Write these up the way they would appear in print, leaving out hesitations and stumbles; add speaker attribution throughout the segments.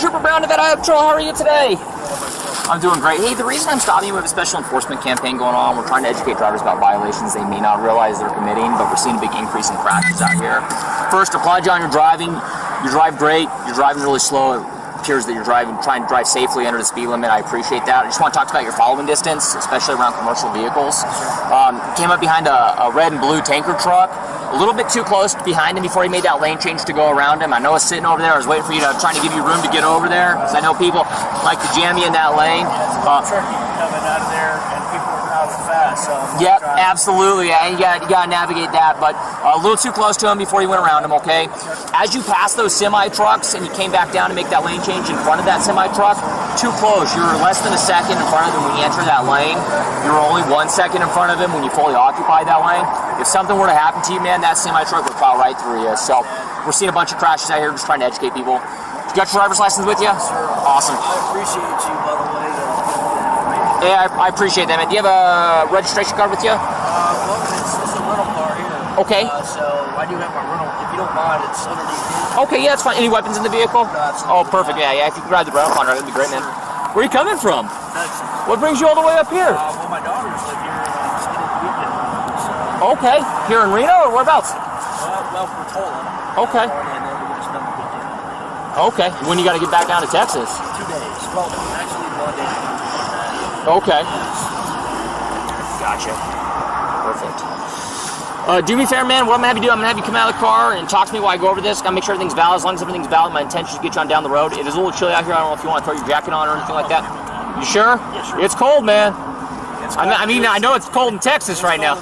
Speaker 1: Trooper Brown to that Patrol. How are you today? I'm doing great. Hey, the reason I'm stopping you, we have a special enforcement campaign going on. We're trying to educate drivers about violations they may not realize they're committing, but we're seeing a big increase in crashes out here. First, applaud you on your driving. You drive great. You're driving really slow. It appears that you're trying to drive safely under the speed limit. I appreciate that. I just want to talk about your following distance, especially around commercial vehicles. Came up behind a red and blue tanker truck. A little bit too close behind him before he made that lane change to go around him. I know it's sitting over there. I was waiting for you to trying to give you room to get over there because I know people like to jam you in that lane.
Speaker 2: Turkey coming out of there and people are not as fast. So
Speaker 1: yep, absolutely. Yeah, you got to navigate that, but a little too close to him before you went around him. Okay. As you passed those semi trucks and you came back down to make that lane change in front of that semi truck, too close. You were less than a second in front of him when you entered that lane. You were only 1 second in front of him when you fully occupied that lane. If something were to happen to you, man, that semi-truck would plow right through you. So we're seeing a bunch of crashes out here, just trying to educate people. You got your driver's license with you?
Speaker 2: Yes, sir.
Speaker 1: Awesome.
Speaker 2: I appreciate you, by the way.
Speaker 1: Yeah, I appreciate that, man. Do you have a registration card with you?
Speaker 2: Well, it's a rental car here.
Speaker 1: Okay.
Speaker 2: So I do have my rental. If you don't mind, it's underneath.
Speaker 1: Okay, yeah, that's fine. Any weapons in the vehicle?
Speaker 2: No, absolutely.
Speaker 1: Oh, perfect. Yeah. If you could grab the rental car, that'd be great, man. Where are you coming from?
Speaker 2: Texas.
Speaker 1: What brings you all the way up here?
Speaker 2: Well, my daughters live here and I'm spending the weekend with them. So.
Speaker 1: Okay. Here in Reno or whereabouts?
Speaker 2: Well, Portola.
Speaker 1: Okay.
Speaker 2: And then we're going to spend the weekend.
Speaker 1: Okay. When you got to get back down to Texas?
Speaker 2: 2 days. Well, actually 1 day.
Speaker 1: Okay. Gotcha. Perfect. Do me a favor, man. What I'm going to have you do, I'm going to have you come out of the car and talk to me while I go over this. Got to make sure everything's valid. As long as everything's valid, my intention is to get you on down the road. It is a little chilly out here. I don't know if you want to throw your jacket on or anything like that. You sure?
Speaker 2: Yeah, sure.
Speaker 1: It's cold, man.
Speaker 2: It's
Speaker 1: I mean, I know it's cold in Texas right now.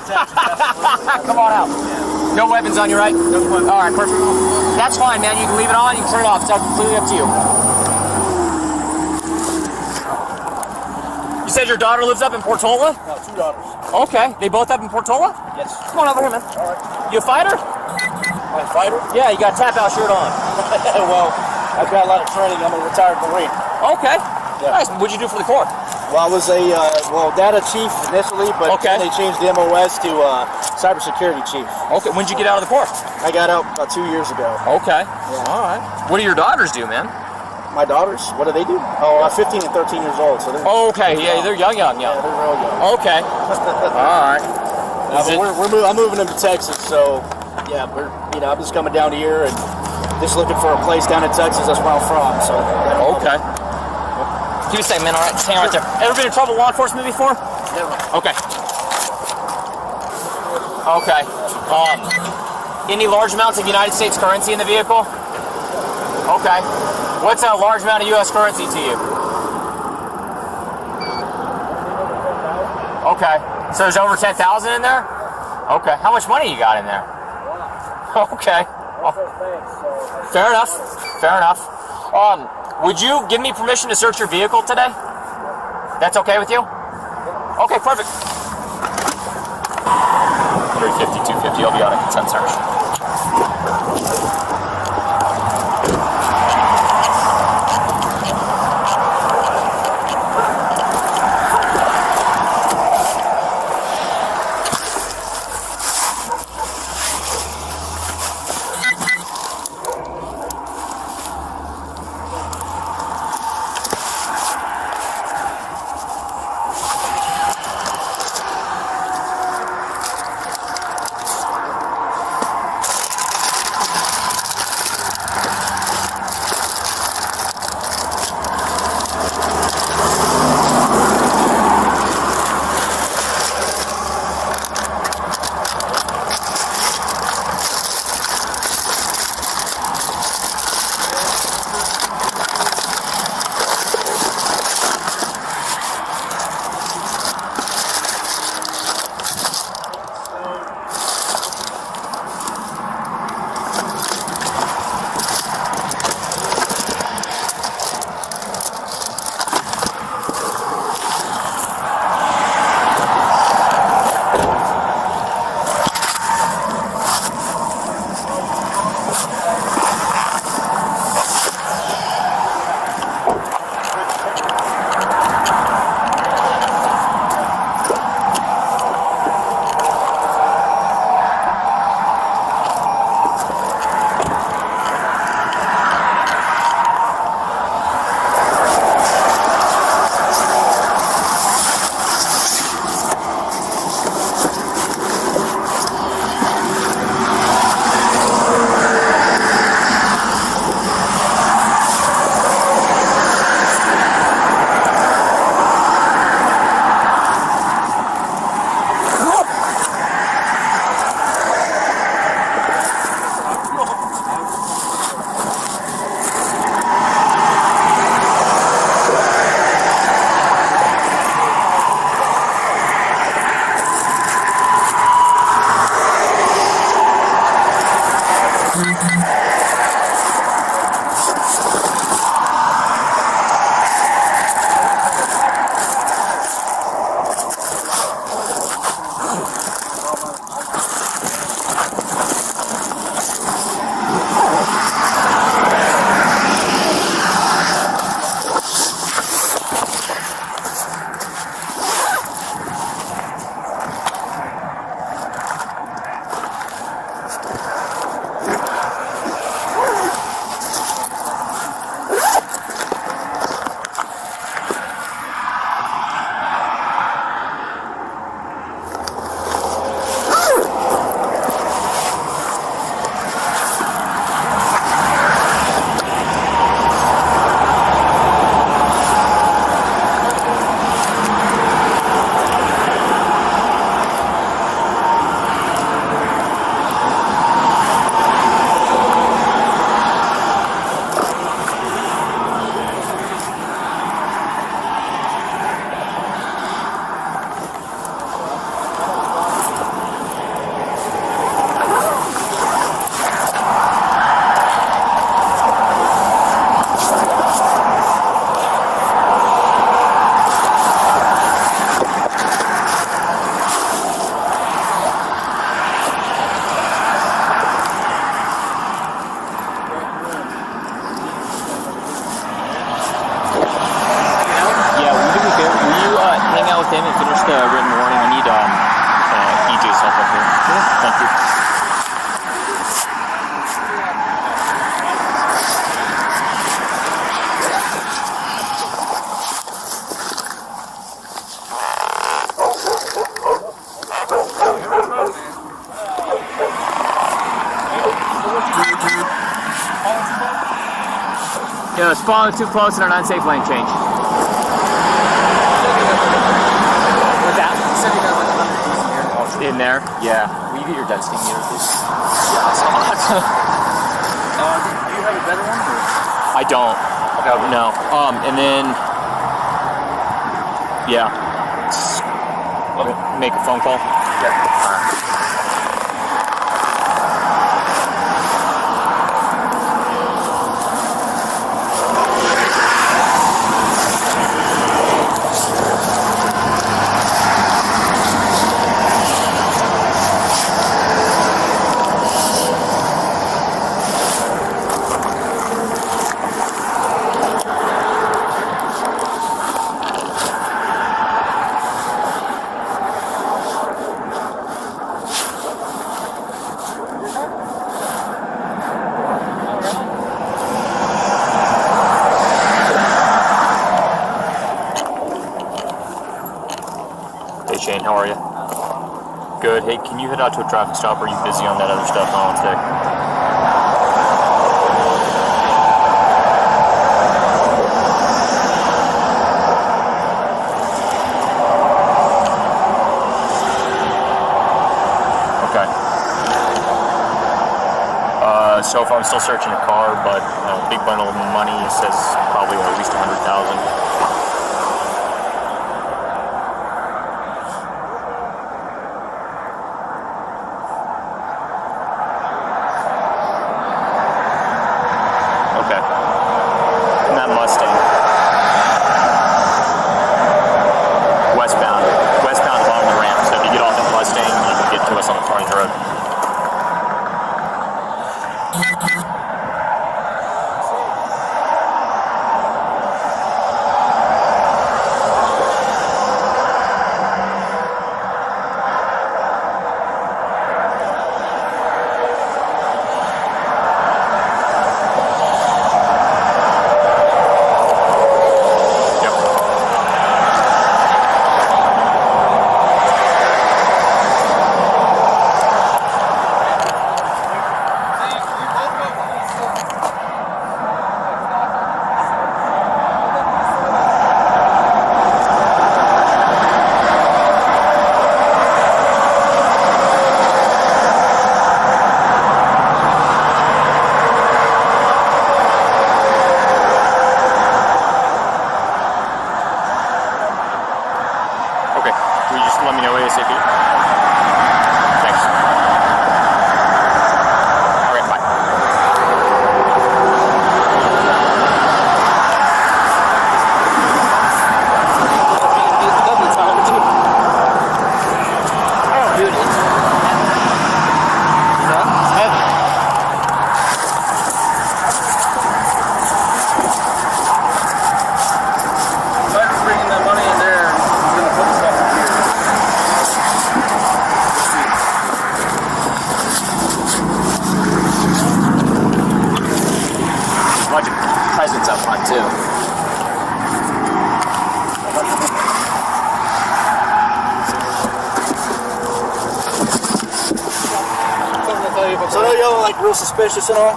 Speaker 1: Come on out.
Speaker 2: Yeah.
Speaker 1: No weapons on you, right?
Speaker 2: No weapons.
Speaker 1: All right, perfect. That's fine, man. You can leave it on. You can turn it off. It's completely up to you. You said your daughter lives up in Portola?
Speaker 2: No, 2 daughters.
Speaker 1: Okay. They both up in Portola?
Speaker 2: Yes.
Speaker 1: Come on over here, man.
Speaker 2: All right.
Speaker 1: You a fighter?
Speaker 2: My fighter?
Speaker 1: Yeah, you got a tap out shirt on.
Speaker 2: Well, I've got a lot of training. I'm a retired Marine.
Speaker 1: Okay.
Speaker 2: Yeah.
Speaker 1: Nice. What'd you do for the Corps?
Speaker 2: Well, I was a data chief initially, but
Speaker 1: Okay.
Speaker 2: they changed the MOS to cybersecurity chief.
Speaker 1: Okay. When'd you get out of the Corps?
Speaker 2: I got out about 2 years ago.
Speaker 1: Okay.
Speaker 2: Yeah.
Speaker 1: All right. What do your daughters do, man?
Speaker 2: My daughters, what do they do? Oh, 15 and 13 years old. So they're,
Speaker 1: Okay. Yeah, they're young.
Speaker 2: yeah, they're real young.
Speaker 1: Okay. All right.
Speaker 2: I'm moving them to Texas, so yeah, I'm just coming down here and just looking for a place down in Texas. That's where I'm from. So
Speaker 1: Okay. Give me a second, man. All right, just hang right there. Ever been in trouble with law enforcement before?
Speaker 2: Never.
Speaker 1: Okay. Okay. Any large amounts of United States currency in the vehicle? Okay. What's a large amount of U.S. currency to you? Okay. So there's over 10,000 in there? Okay. How much money you got in there? Okay. Fair enough. Fair enough. Would you give me permission to search your vehicle today? That's okay with you? Okay, perfect. 350, 250, I'll be on a consent search. Yeah, it's following too close in an unsafe lane change. What's that?
Speaker 3: You said he got like 100 G's in here.
Speaker 1: Oh, in there? Yeah. Will you get your density meter, please?
Speaker 3: Yeah, so much. Do you have a better one? Or?
Speaker 1: I don't.
Speaker 3: Okay.
Speaker 1: No. And then, yeah.
Speaker 3: Okay.
Speaker 1: Make a phone call.
Speaker 3: Yeah.
Speaker 1: Hey Shane, how are you? Good. Hey, can you head out to a traffic stop? Or are you busy on that other stuff on today? Okay. So far I'm still searching a car, but big bundle of money says probably at least 100,000. And that Mustang. Westbound along the ramp. So if you get off that Mustang, you can get to us on the front of the road. Okay, will you just let me know ASAP? Thanks. Alright, bye.
Speaker 3: Oh, dude, it's heavy. Let's bring that money in there. I'm gonna put stuff in here.
Speaker 1: There's a bunch of presents up front too.
Speaker 2: So I know y'all are like real suspicious and all.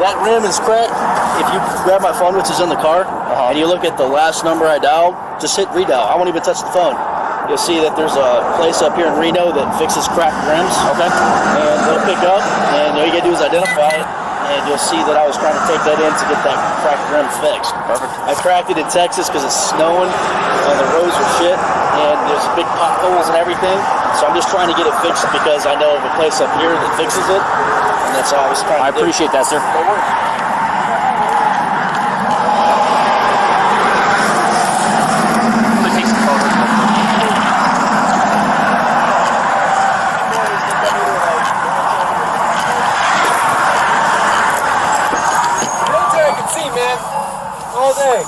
Speaker 2: That rim is cracked. If you grab my phone, which is in the car, and you look at the last number I dialed, just hit redial. I won't even touch the phone. You'll see that there's a place up here in Reno that fixes cracked rims.
Speaker 1: Okay.
Speaker 2: And they'll pick up, and all you gotta do is identify it, and you'll see that I was trying to take that in to get that cracked rim fixed.
Speaker 1: Perfect.
Speaker 2: I cracked it in Texas because it's snowing, and the roads are shit, and there's big potholes and everything. So I'm just trying to get it fixed because I know of a place up here that fixes it, and that's all I was trying to do.
Speaker 1: I appreciate that, sir.
Speaker 2: No worries.
Speaker 1: Take some photos.
Speaker 3: Military I can see, man. All day.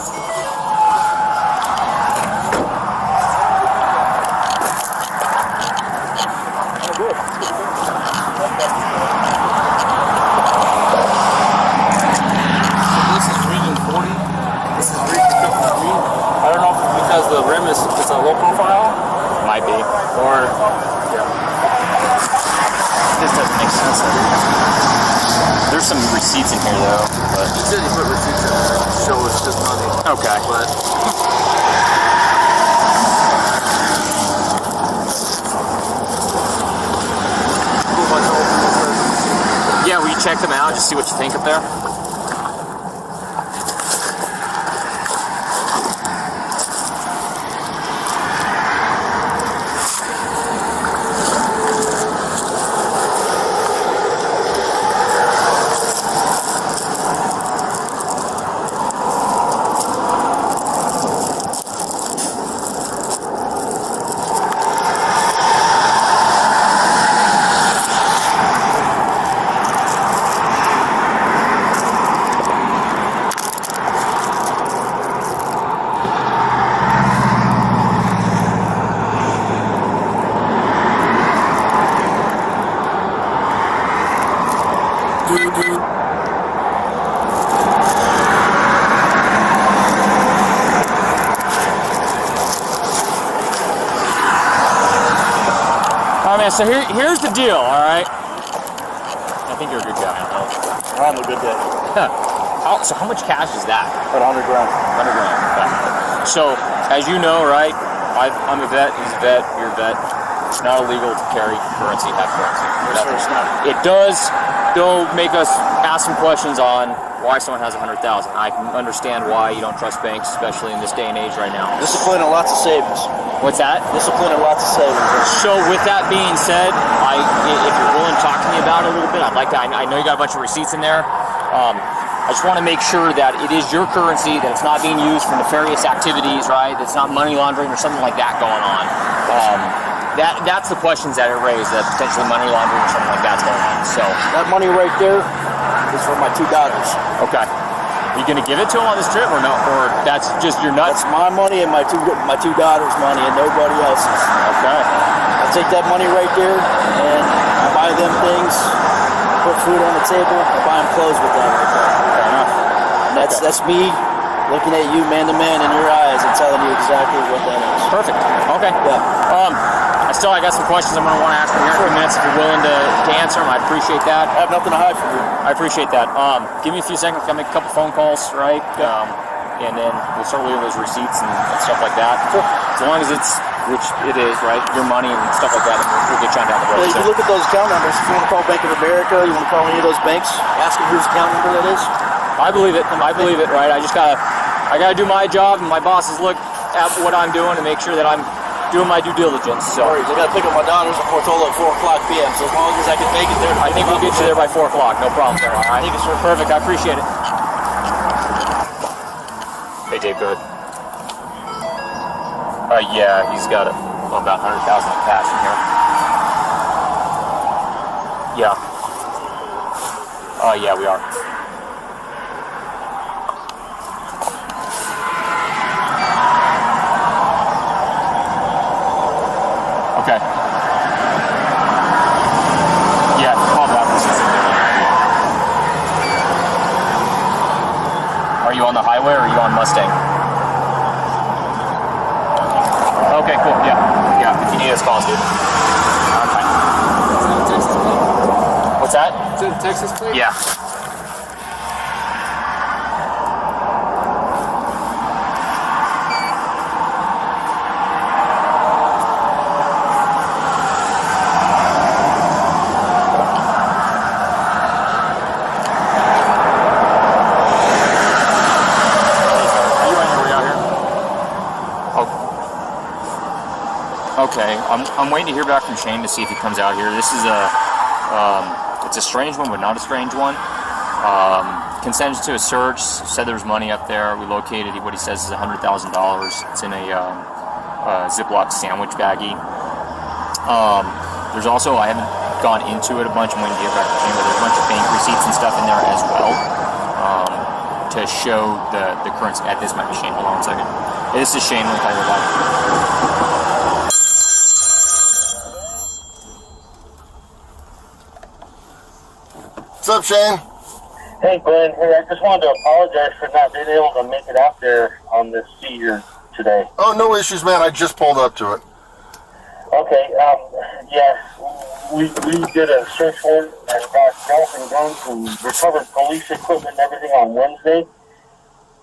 Speaker 3: Because the rim is it's a low profile,
Speaker 1: Might be.
Speaker 3: or
Speaker 1: This doesn't make sense. There's some receipts in here though, but
Speaker 3: he said he put receipts
Speaker 1: Okay.
Speaker 2: But
Speaker 1: yeah, will you check them out? Just see what you think up there. All right, man, so here's the deal, all right? I think you're a good guy.
Speaker 2: I'm a good day.
Speaker 1: So how much cash is that?
Speaker 2: About 100 grand.
Speaker 1: 100 grand. Okay. So, as you know, right, I'm a vet, he's a vet, you're a vet. It's not illegal to carry currency, have currency.
Speaker 2: Yes, sir, it's not.
Speaker 1: It does, though, make us ask some questions on why someone has 100,000. I can understand why you don't trust banks, especially in this day and age right now.
Speaker 2: Discipline and lots of savings.
Speaker 1: What's that?
Speaker 2: Discipline and lots of savings.
Speaker 1: So with that being said, if you're willing to talk to me about it a little bit, I'd like to. I know you got a bunch of receipts in there. I just want to make sure that it is your currency, that it's not being used for nefarious activities, right? That's not money laundering or something like that going on. That's the questions that it raised, that potentially money laundering or something like that's going on. So
Speaker 2: that money right there is for my 2 daughters.
Speaker 1: Okay. Are you going to give it to them on this trip or no? Or that's just your nuts?
Speaker 2: That's my money and my two daughters' money and nobody else's.
Speaker 1: Okay.
Speaker 2: I take that money right there and I buy them things, put food on the table, I buy them clothes with that right there.
Speaker 1: Fair enough.
Speaker 2: And that's me looking at you man to man in your eyes and telling you exactly what that is.
Speaker 1: Perfect. Okay.
Speaker 2: Yeah.
Speaker 1: I got some questions I'm going to want to ask you here in a few minutes. If you're willing to answer them, I'd appreciate that.
Speaker 2: I have nothing to hide from you.
Speaker 1: I appreciate that. Give me a few seconds. I'll make a couple phone calls, right? And then we'll start leaving those receipts and stuff like that.
Speaker 2: Sure.
Speaker 1: As long as it's, which it is, right? Your money and stuff like that, and we'll get you on down the road.
Speaker 2: If you look at those account numbers, if you want to call Bank of America, you want to call any of those banks, ask them whose account number that is.
Speaker 1: I believe it. I believe it, right? I gotta do my job, and my bosses look at what I'm doing to make sure that I'm doing my due diligence. So
Speaker 2: I gotta pick up my daughters at Portola at 4 o'clock p.m. So as long as I can make it there,
Speaker 1: I think we'll get you there by 4 o'clock. No problem. All right.
Speaker 2: Thank you, sir.
Speaker 1: Perfect. I appreciate it. Hey, Dave. Good. Yeah, he's got about 100,000 in cash in here. Yeah. Yeah, we are. Okay. Yeah, call back. Are you on the highway or are you on Mustang? Okay, cool. Yeah. If you need us, call us, dude. Okay.
Speaker 3: Is that a Texas plate?
Speaker 1: What's that?
Speaker 3: Is that a Texas plate?
Speaker 1: Yeah. Okay, I'm waiting to hear back from Shane to see if he comes out here. This is it's a strange one, but not a strange one. Consented to a search, said there was money up there. We located what he says is $100,000. It's in a Ziploc sandwich baggie. There's also, I haven't gone into it a bunch, I'm waiting to get back to Shane, but there's a bunch of bank receipts and stuff in there as well to show the currency. This might be Shane, hold on 1 second. Hey, this is Shane, let me call you back.
Speaker 4: What's up, Shane?
Speaker 5: Hey, Glenn. Hey, I just wanted to apologize for not being able to make it out there on this seizure today.
Speaker 4: Oh, no issues, man. I just pulled up to it.
Speaker 5: Okay, yeah, we did a search warrant and got golf and guns and recovered police equipment and everything on Wednesday.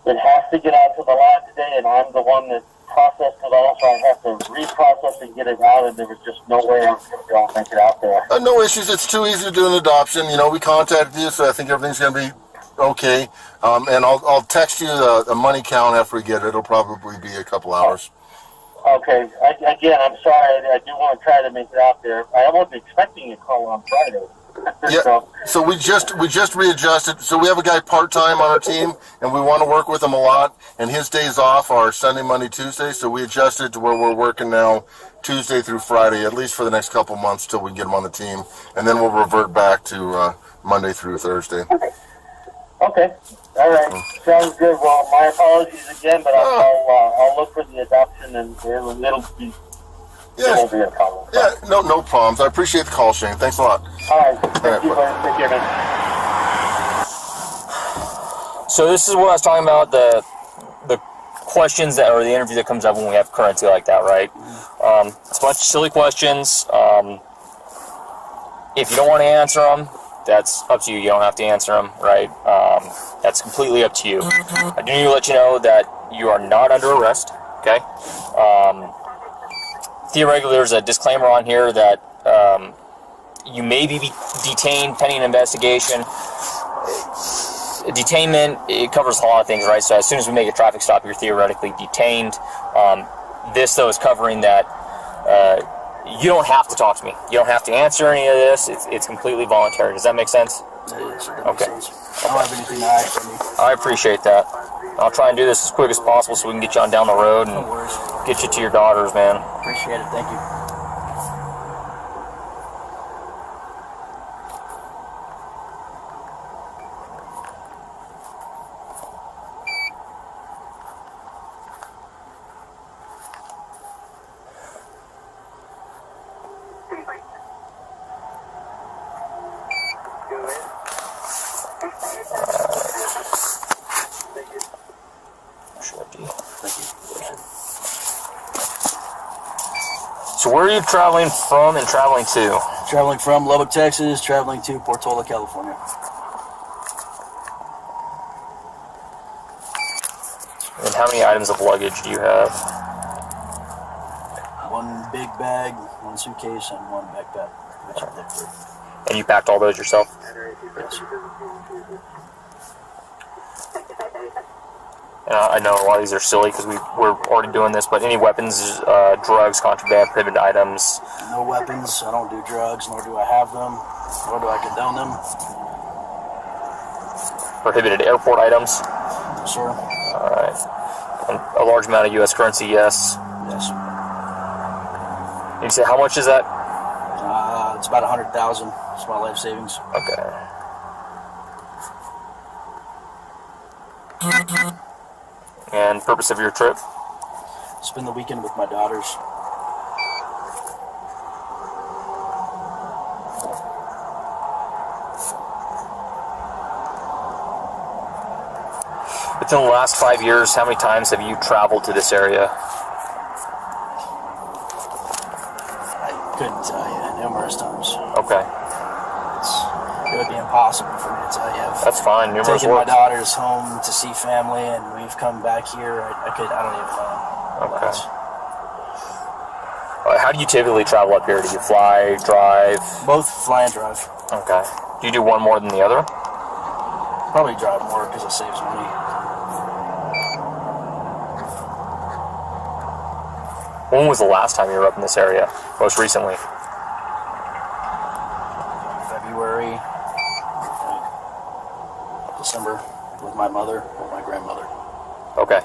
Speaker 5: it has to get out to the lot today, and I'm the one that processed it all, so I have to reprocess and get it out, and there was just no way I was going to be able to make it out there.
Speaker 4: No issues. It's too easy to do an adoption. You know, we contacted you, so I think everything's going to be okay. And I'll text you the money count after we get it. It'll probably be a couple hours.
Speaker 5: Okay. Again, I'm sorry. I do want to try to make it out there. I wasn't expecting a call on Friday.
Speaker 4: Yeah. So we just readjusted. So we have a guy part-time on our team, and we want to work with him a lot. And his days off are Sunday, Monday, Tuesday. So we adjusted to where we're working now Tuesday through Friday, at least for the next couple months till we get him on the team. And then we'll revert back to Monday through Thursday.
Speaker 5: Okay. All right. Sounds good. Well, my apologies again, but I'll look for the adoption, and it'll be.
Speaker 4: Yeah.
Speaker 5: It won't be a problem.
Speaker 4: Yeah. No problems. I appreciate the call, Shane. Thanks a lot.
Speaker 5: All right. Thank you, buddy. Take care, man.
Speaker 1: So this is what I was talking about, the questions that, or the interview that comes up when we have currency like that, right? It's a bunch of silly questions. If you don't want to answer them, that's up to you. You don't have to answer them, right? That's completely up to you. I do need to let you know that you are not under arrest, okay? Theoretically, there's a disclaimer on here that you may be detained pending an investigation. Detainment, it covers a lot of things, right? So as soon as we make a traffic stop, you're theoretically detained. This, though, is covering that you don't have to talk to me. You don't have to answer any of this. It's completely voluntary. Does that make sense?
Speaker 2: Okay. I don't have anything to hide from you.
Speaker 1: I appreciate that. I'll try and do this as quick as possible so we can get you on down the road and get you to your daughters, man.
Speaker 2: Appreciate it. Thank you.
Speaker 1: So where are you traveling from and traveling to?
Speaker 2: Traveling from Lubbock, Texas, traveling to Portola, California.
Speaker 1: And how many items of luggage do you have?
Speaker 2: One big bag, one suitcase, and one backpack.
Speaker 1: And you packed all those yourself?
Speaker 2: Yes.
Speaker 1: And I know a lot of these are silly because we're already doing this, but any weapons, drugs, contraband, prohibited items?
Speaker 2: No weapons. I don't do drugs, nor do I have them, nor do I condone them.
Speaker 1: Prohibited airport items?
Speaker 2: Sir?
Speaker 1: Alright. And a large amount of U.S. currency, yes?
Speaker 2: Yes.
Speaker 1: You say, how much is that?
Speaker 2: It's about $100,000. It's my life savings.
Speaker 1: Okay. And purpose of your trip?
Speaker 2: Spend the weekend with my daughters.
Speaker 1: Within the last 5 years, how many times have you traveled to this area?
Speaker 2: I couldn't tell you. Numerous times.
Speaker 1: Okay.
Speaker 2: It would be impossible for me to tell you.
Speaker 1: That's fine. Numerous
Speaker 2: Taking my
Speaker 1: works.
Speaker 2: daughters home to see family, and we've come back here. I don't even know.
Speaker 1: Okay. How do you typically travel up here? Do you fly, drive?
Speaker 2: Both fly and drive.
Speaker 1: Okay. Do you do one more than the other?
Speaker 2: Probably drive more because it saves money.
Speaker 1: When was the last time you were up in this area? Most recently?
Speaker 2: February, December, with my mother or my grandmother.
Speaker 1: Okay.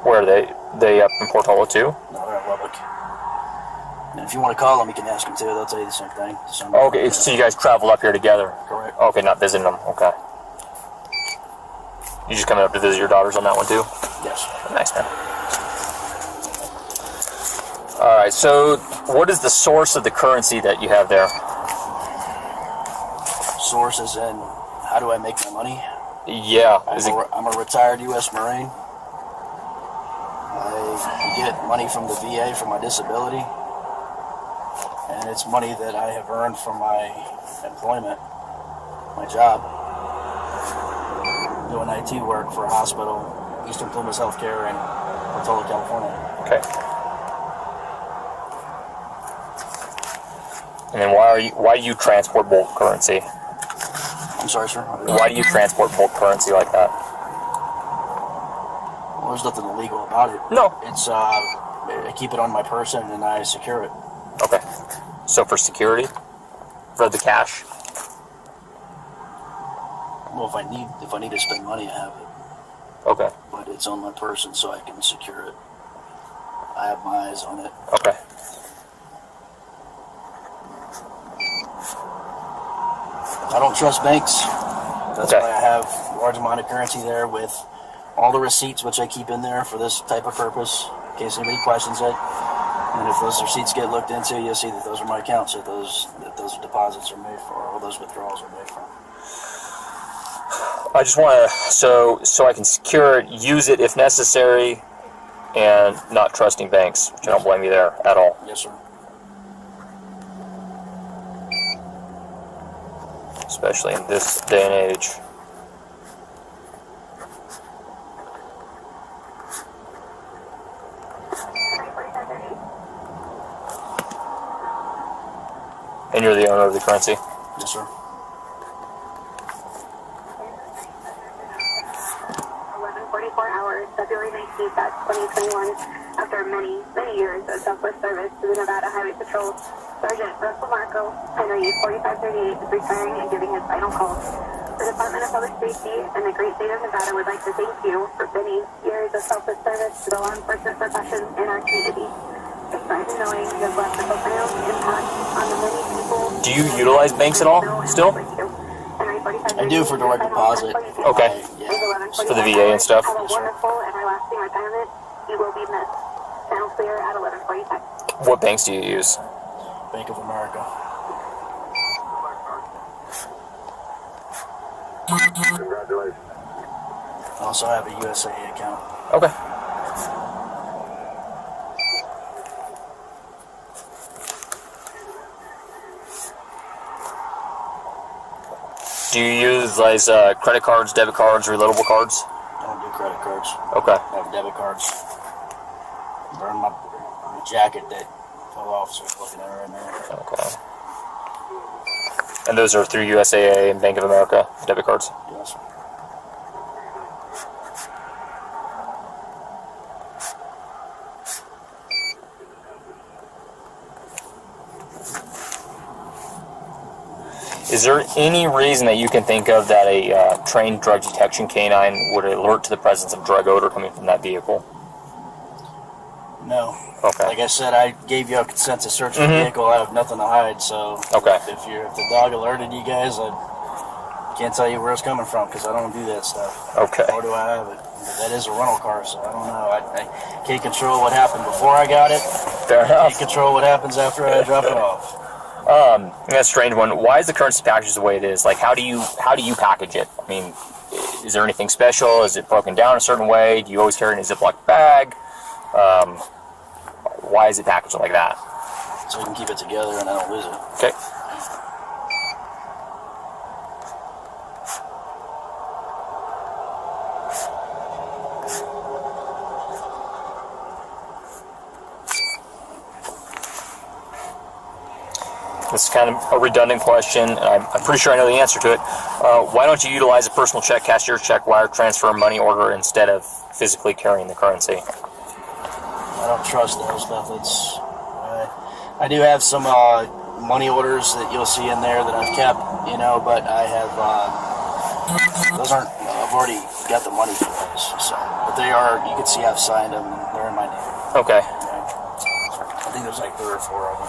Speaker 1: Where are they? They up in Portola too?
Speaker 2: No, they're in Lubbock. And if you want to call them, you can ask them too. They'll tell you the same thing.
Speaker 1: Okay, so you guys travel up here together?
Speaker 2: Correct.
Speaker 1: Okay, not visiting them. Okay. You just coming up to visit your daughters on that one too?
Speaker 2: Yes.
Speaker 1: Nice, man. Alright, so what is the source of the currency that you have there?
Speaker 2: Source is in, how do I make my money?
Speaker 1: Yeah.
Speaker 2: I'm a retired U.S. Marine. I get money from the VA for my disability. And it's money that I have earned from my employment, my job. doing IT work for a hospital, Eastern Plumas Healthcare in Portola, California.
Speaker 1: Okay. And then why do you transport bulk currency?
Speaker 2: I'm sorry, sir.
Speaker 1: Why do you transport bulk currency like that?
Speaker 2: Well, there's nothing illegal about it.
Speaker 1: No.
Speaker 2: It's I keep it on my person and I secure it.
Speaker 1: Okay. So for security, for the cash.
Speaker 2: Well, if I need to spend money, I have it.
Speaker 1: Okay.
Speaker 2: But it's on my person, so I can secure it. I have my eyes on it.
Speaker 1: Okay.
Speaker 2: I don't trust banks. That's
Speaker 1: Okay.
Speaker 2: why I have a large amount of currency there with all the receipts, which I keep in there for this type of purpose, in case anybody questions it. And if those receipts get looked into, you'll see that those are my accounts that those deposits are made for, or those withdrawals are made from.
Speaker 1: I just want to, so I can secure it, use it if necessary, and not trusting banks, which I don't blame you there at all.
Speaker 2: Yes, sir.
Speaker 1: Especially in this day and age. And you're the owner of the currency?
Speaker 2: Yes, sir.
Speaker 6: 11:44 hours, February 19th, 2021. After many years of selfless service to the Nevada Highway Patrol, Sergeant Russell Marco, NRU 4538, is retiring and giving his final call. The Department of Public Safety and the great state of Nevada would like to thank you for many years of selfless service to the law enforcement profession in our community. Despite knowing you have left a profound impact on the many people.
Speaker 1: Do you utilize banks at all still?
Speaker 2: I do for direct deposit.
Speaker 1: Okay. For the VA and stuff?
Speaker 6: Have a wonderful and lasting retirement. You will be missed. Channel clear at 11:45.
Speaker 1: What banks do you use?
Speaker 2: Bank of America.
Speaker 5: Congratulations.
Speaker 2: I also have a USAA account.
Speaker 1: Okay. Do you use like credit cards, debit cards, reloadable cards?
Speaker 2: I don't do credit cards.
Speaker 1: Okay.
Speaker 2: I have debit cards. They're in my jacket that fellow officer's looking at right now.
Speaker 1: Okay. And those are through USAA and Bank of America debit cards?
Speaker 2: Yes.
Speaker 1: Is there any reason that you can think of that a trained drug detection canine would alert to the presence of drug odor coming from that vehicle?
Speaker 2: No.
Speaker 1: Okay.
Speaker 2: Like I said, I gave you a consent to search the vehicle. I have nothing to hide, so
Speaker 1: Okay.
Speaker 2: if the dog alerted you guys, I can't tell you where it's coming from because I don't do that stuff.
Speaker 1: Okay.
Speaker 2: Nor do I have it. That is a rental car, so I don't know. I can't control what happened before I got it.
Speaker 1: Fair
Speaker 2: I
Speaker 1: enough.
Speaker 2: can't control what happens after I drop it off.
Speaker 1: That's a strange one. Why is the currency packaged the way it is? Like, how do you package it? I mean, is there anything special? Is it broken down a certain way? Do you always carry it in a Ziploc bag? Why is it packaged like that?
Speaker 2: So we can keep it together and I don't lose it.
Speaker 1: Okay. This is kind of a redundant question, and I'm pretty sure I know the answer to it. Why don't you utilize a personal check, cashier check, wire transfer, money order instead of physically carrying the currency?
Speaker 2: I don't trust those methods. I do have some money orders that you'll see in there that I've kept, but I have those aren't. I've already got the money for those, so but they are. You can see I've signed them. And they're in my name.
Speaker 1: Okay.
Speaker 2: I think there's like 3 or 4 of them.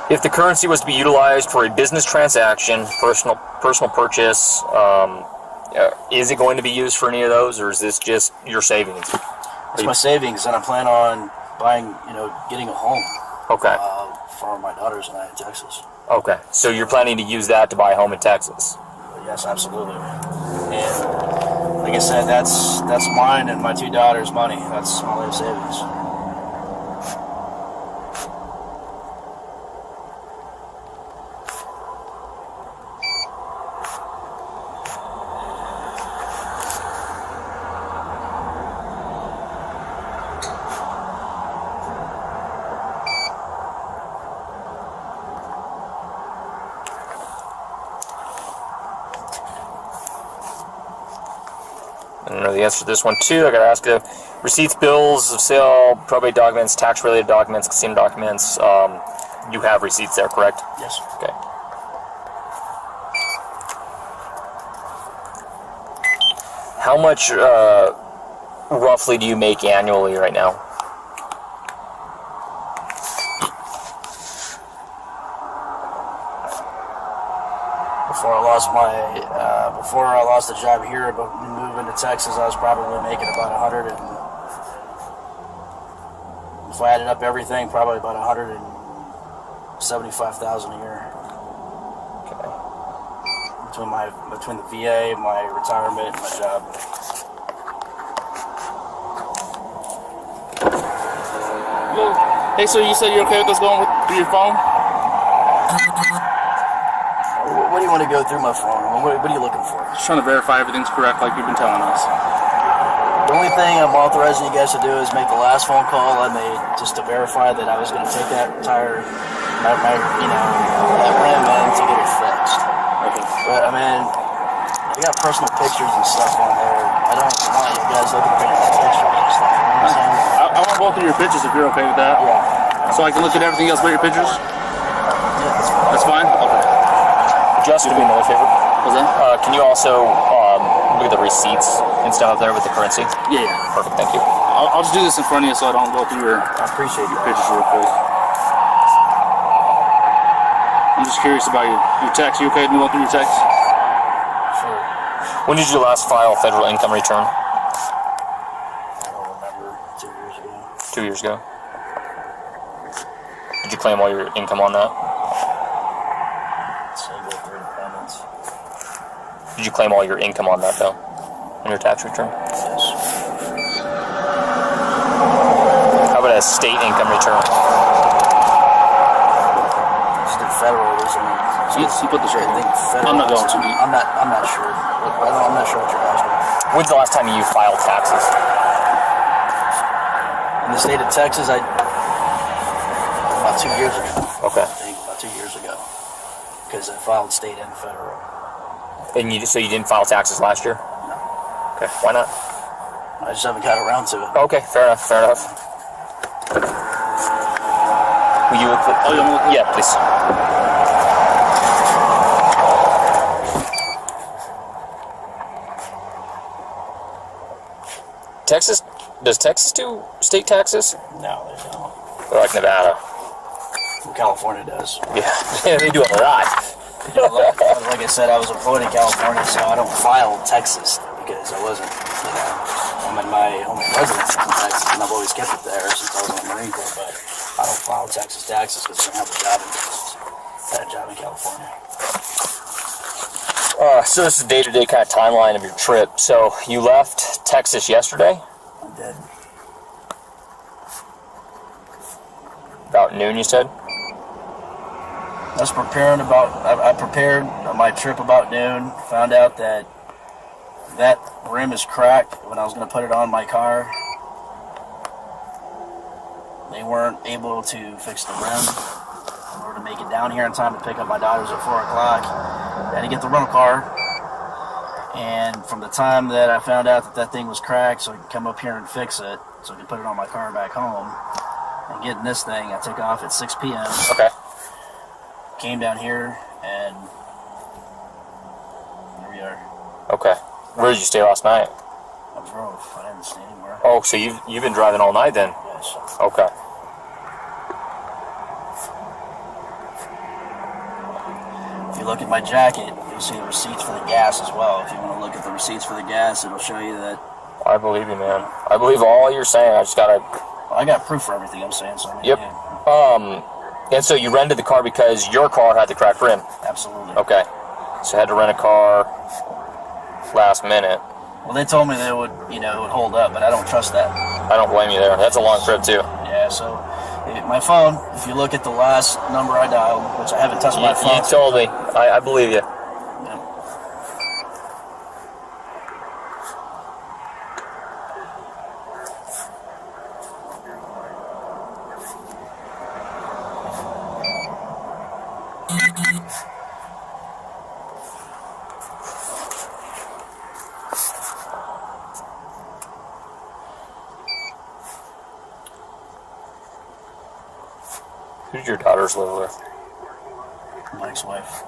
Speaker 1: If the currency was to be utilized for a business transaction, personal purchase, is it going to be used for any of those, or is this just your savings?
Speaker 2: It's my savings, and I plan on buying, getting a home.
Speaker 1: Okay.
Speaker 2: For my daughters and I in Texas.
Speaker 1: Okay. So you're planning to use that to buy a home in Texas?
Speaker 2: Yes, absolutely. And like I said, that's mine and my 2 daughters' money. That's my life savings.
Speaker 1: I don't know the answer to this one too. I gotta ask you. Receipts, bills of sale, probate documents, tax-related documents, casino documents. You have receipts there, correct?
Speaker 2: Yes.
Speaker 1: Okay. How much roughly do you make annually right now?
Speaker 2: Before I lost the job here, but moving to Texas, I was probably making about 100 and, if I added up everything, probably about 175,000 a year.
Speaker 1: Okay.
Speaker 2: Between the VA, my retirement, and my job.
Speaker 3: Hey, so you said you're okay with us going through your phone?
Speaker 2: What do you want to go through my phone? What are you looking for?
Speaker 3: Just trying to verify everything's correct like you've been telling us.
Speaker 2: The only thing I'm authorizing you guys to do is make the last phone call I made just to verify that I was going to take that tire, that rim in to get it fixed.
Speaker 3: Okay.
Speaker 2: But I mean, I got personal pictures and stuff on there. I don't want you guys looking at the pictures and stuff. You know what I'm saying?
Speaker 3: I want to go through your pictures if you're okay with that.
Speaker 2: Yeah.
Speaker 3: So I can look at everything else but your pictures?
Speaker 2: Yeah, that's fine.
Speaker 3: That's fine? Okay.
Speaker 1: Just do me another favor.
Speaker 3: What's that?
Speaker 1: Can you also look at the receipts and stuff up there with the currency?
Speaker 3: Yeah.
Speaker 1: Perfect, thank you.
Speaker 3: I'll just do this in front of you so I don't go through your
Speaker 2: I appreciate you.
Speaker 3: pictures real quick. I'm just curious about your tax. You okay with me going through your tax?
Speaker 2: Sure.
Speaker 1: When did you last file a federal income return?
Speaker 2: I don't remember. 2 years ago.
Speaker 1: 2 years ago. Did you claim all your income on that?
Speaker 2: Single 3 payments.
Speaker 1: Did you claim all your income on that though? On your tax return?
Speaker 2: Yes.
Speaker 1: How about a state income return?
Speaker 2: Just did federal.
Speaker 3: You put the shirt
Speaker 2: I think federal.
Speaker 3: I'm not going to.
Speaker 2: I'm not sure. I'm not sure what you're asking.
Speaker 1: When's the last time you filed taxes?
Speaker 2: In the state of Texas, about 2 years ago.
Speaker 1: Okay.
Speaker 2: I think about 2 years ago, because I filed state and federal.
Speaker 1: And so you didn't file taxes last year?
Speaker 2: No.
Speaker 1: Okay, why not?
Speaker 2: I just haven't got around to it.
Speaker 1: Okay, fair enough, fair enough. Will you look?
Speaker 3: Oh, you want me to look?
Speaker 1: Yeah, please. Texas, does Texas do state taxes?
Speaker 2: No, they don't.
Speaker 1: They're like Nevada.
Speaker 2: Well, California does.
Speaker 1: Yeah, they do a lot.
Speaker 2: Like I said, I was employed in California, so I don't file Texas because I wasn't, I'm in my home residence in Texas, and I've always kept it there since I was in the Marine Corps, but I don't file Texas taxes because I don't have a job in Texas. I had a job in California.
Speaker 1: So this is a day-to-day kind of timeline of your trip. So you left Texas yesterday?
Speaker 2: I did.
Speaker 1: About noon, you said?
Speaker 2: I prepared my trip about noon, found out that rim is cracked when I was going to put it on my car. They weren't able to fix the rim in order to make it down here in time to pick up my daughters at 4 o'clock. I had to get the rental car, and from the time that I found out that thing was cracked, so I could come up here and fix it, so I could put it on my car back home, and getting this thing, I took off at 6 p.m.
Speaker 1: Okay.
Speaker 2: Came down here, and here we are.
Speaker 1: Okay. Where did you stay last night?
Speaker 2: I drove. I didn't stay anywhere.
Speaker 1: Oh, so you've been driving all night then?
Speaker 2: Yes.
Speaker 1: Okay.
Speaker 2: If you look at my jacket, you'll see the receipts for the gas as well. If you want to look at the receipts for the gas, it'll show you that.
Speaker 1: I believe you, man. I believe all you're saying. I just gotta.
Speaker 2: I got proof for everything I'm saying. So I mean,
Speaker 1: Yep.
Speaker 2: yeah,
Speaker 1: And so you rented the car because your car had the cracked rim?
Speaker 2: absolutely.
Speaker 1: Okay. So you had to rent a car last minute.
Speaker 2: Well, they told me they would, it would hold up, but I don't trust that.
Speaker 1: I don't blame you there. That's a long trip too.
Speaker 2: Yeah, so my phone, if you look at the last number I dialed, which I haven't touched my phone.
Speaker 1: You told me. I believe you.
Speaker 2: Yeah.
Speaker 1: did your daughters live with?
Speaker 2: My ex-wife,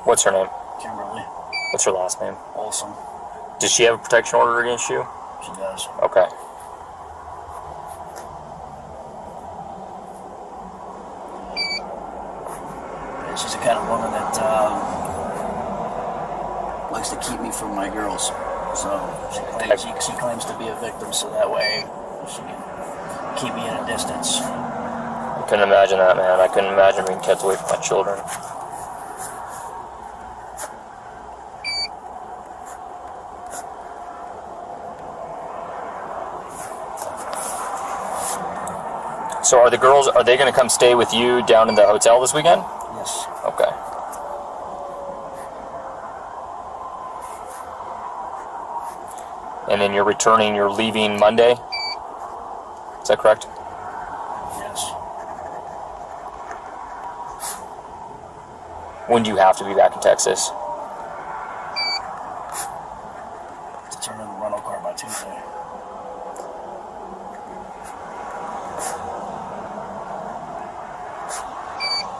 Speaker 1: What's her name?
Speaker 2: Kimberly
Speaker 1: What's her last name?
Speaker 2: Olson.
Speaker 1: Does she have a protection order against you?
Speaker 2: She does.
Speaker 1: Okay.
Speaker 2: And she's the kind of woman that likes to keep me from my girls. So she claims to be a victim, so that way she can keep me at a distance.
Speaker 1: I couldn't imagine that, man. I couldn't imagine being kept away from my children. So are the girls, are they going to come stay with you down in the hotel this weekend?
Speaker 2: Yes.
Speaker 1: Okay. And then you're returning, you're leaving Monday? Is that correct?
Speaker 2: Yes.
Speaker 1: When do you have to be back in Texas?
Speaker 2: To turn in the rental car by Tuesday.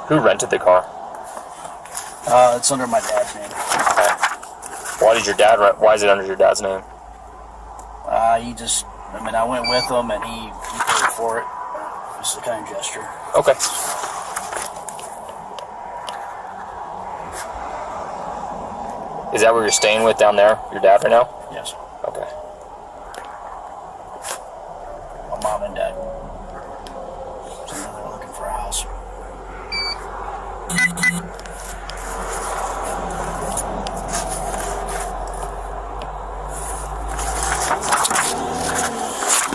Speaker 1: Who rented the car?
Speaker 2: It's under my dad's name.
Speaker 1: Okay. Why did your dad rent? Why is it under your dad's name?
Speaker 2: I went with him and he paid for it. Just a kind gesture.
Speaker 1: Okay. Is that where you're staying with down there? Your dad right now?
Speaker 2: Yes.
Speaker 1: Okay.
Speaker 2: My mom and dad. So now they're looking for a house.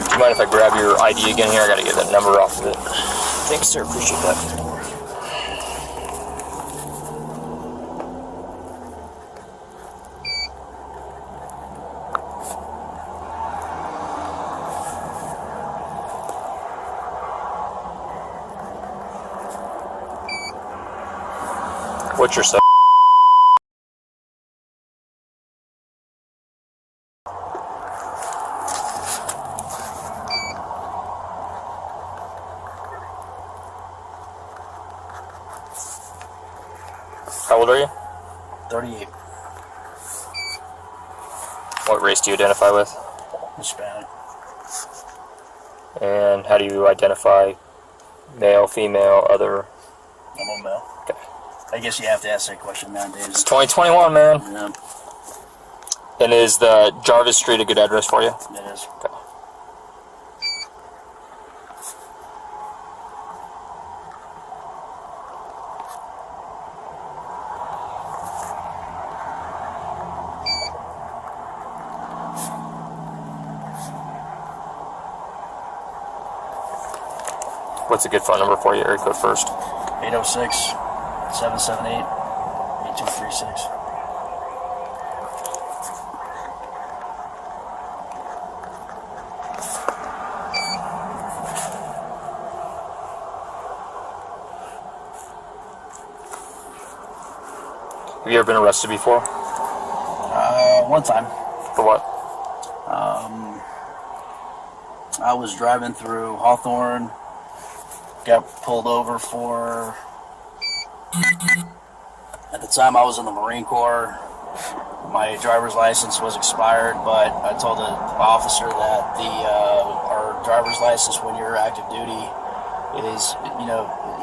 Speaker 1: Do you mind if I grab your ID again here? I gotta get that number off of it. Thanks, sir. Appreciate that. What's your stuff? How old are you?
Speaker 2: 38.
Speaker 1: What race do you identify with?
Speaker 2: Hispanic.
Speaker 1: And how do you identify male, female, other?
Speaker 2: I'm a male.
Speaker 1: Okay.
Speaker 2: I guess you have to ask that question nowadays.
Speaker 1: It's 2021, man.
Speaker 2: Yeah,
Speaker 1: And is the Jarvis Street a good address for you?
Speaker 2: it is.
Speaker 1: Okay. What's a good phone number for you? Area code first.
Speaker 2: 806-778-8236.
Speaker 1: Have you ever been arrested before?
Speaker 2: One time.
Speaker 1: For what?
Speaker 2: I was driving through Hawthorne, got pulled over for, at the time I was in the Marine Corps, my driver's license was expired, but I told the officer that our driver's license when you're active duty is,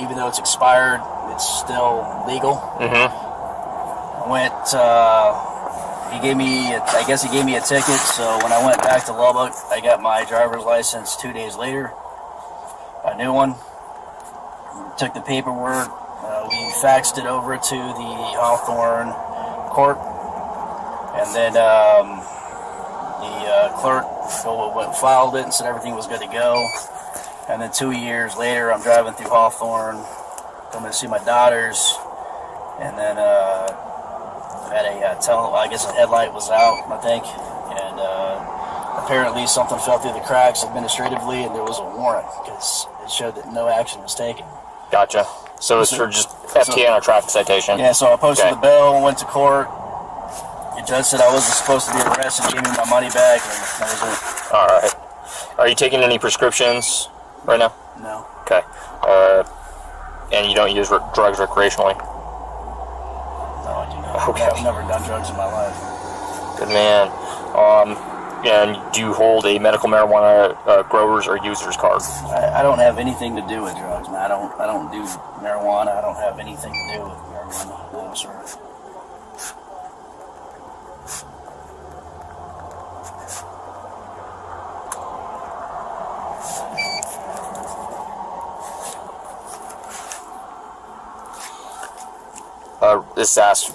Speaker 2: even though it's expired, it's still legal.
Speaker 1: Mm-hmm.
Speaker 2: I went, he gave me a ticket, so when I went back to Lubbock, I got my driver's license 2 days later, a new one. Took the paperwork, we faxed it over to the Hawthorne court, and then the clerk filed it and said everything was good to go. And then 2 years later, I'm driving through Hawthorne, coming to see my daughters, and then had a I guess a headlight was out, I think, and apparently something fell through the cracks administratively, and there was a warrant because it showed that no action was taken.
Speaker 1: Gotcha. So it's for just FTA and a traffic citation.
Speaker 2: Yeah, so I posted the bill, went to court. The judge said I wasn't supposed to be arrested, gave me my money back, and that was it.
Speaker 1: All right. Are you taking any prescriptions right now?
Speaker 2: No.
Speaker 1: Okay. And you don't use drugs recreationally?
Speaker 2: No, I do not.
Speaker 1: Okay.
Speaker 2: I've never done drugs in my life.
Speaker 1: Good man. And do you hold a medical marijuana growers or users card?
Speaker 2: I don't have anything to do with drugs, man. I don't do marijuana. I don't have anything to do with marijuana. No, sir.
Speaker 1: This asks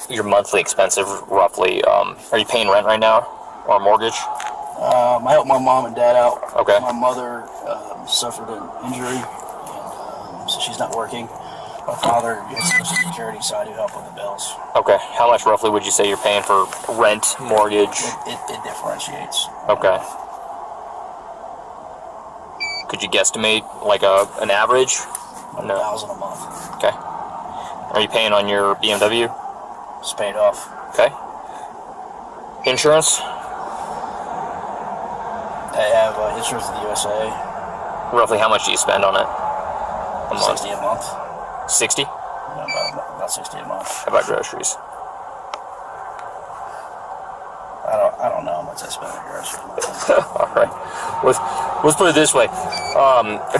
Speaker 1: your monthly expenses roughly. Are you paying rent right now or mortgage?
Speaker 2: I help my mom and dad out.
Speaker 1: Okay.
Speaker 2: My mother suffered an injury, and so she's not working. My father gets Social Security, so I do help with the bills.
Speaker 1: Okay. How much roughly would you say you're paying for rent, mortgage?
Speaker 2: It differentiates.
Speaker 1: Okay. Could you guesstimate like an average? No.
Speaker 2: $1,000 a month.
Speaker 1: Okay. Are you paying on your BMW?
Speaker 2: It's paid off.
Speaker 1: Okay. Insurance?
Speaker 2: I have insurance with the USA.
Speaker 1: Roughly how much do you spend on it? A month?
Speaker 2: 60 a month.
Speaker 1: 60?
Speaker 2: Yeah, about 60 a month.
Speaker 1: How about groceries?
Speaker 2: I don't know how much I spend on groceries.
Speaker 1: All right. Let's put it this way. Do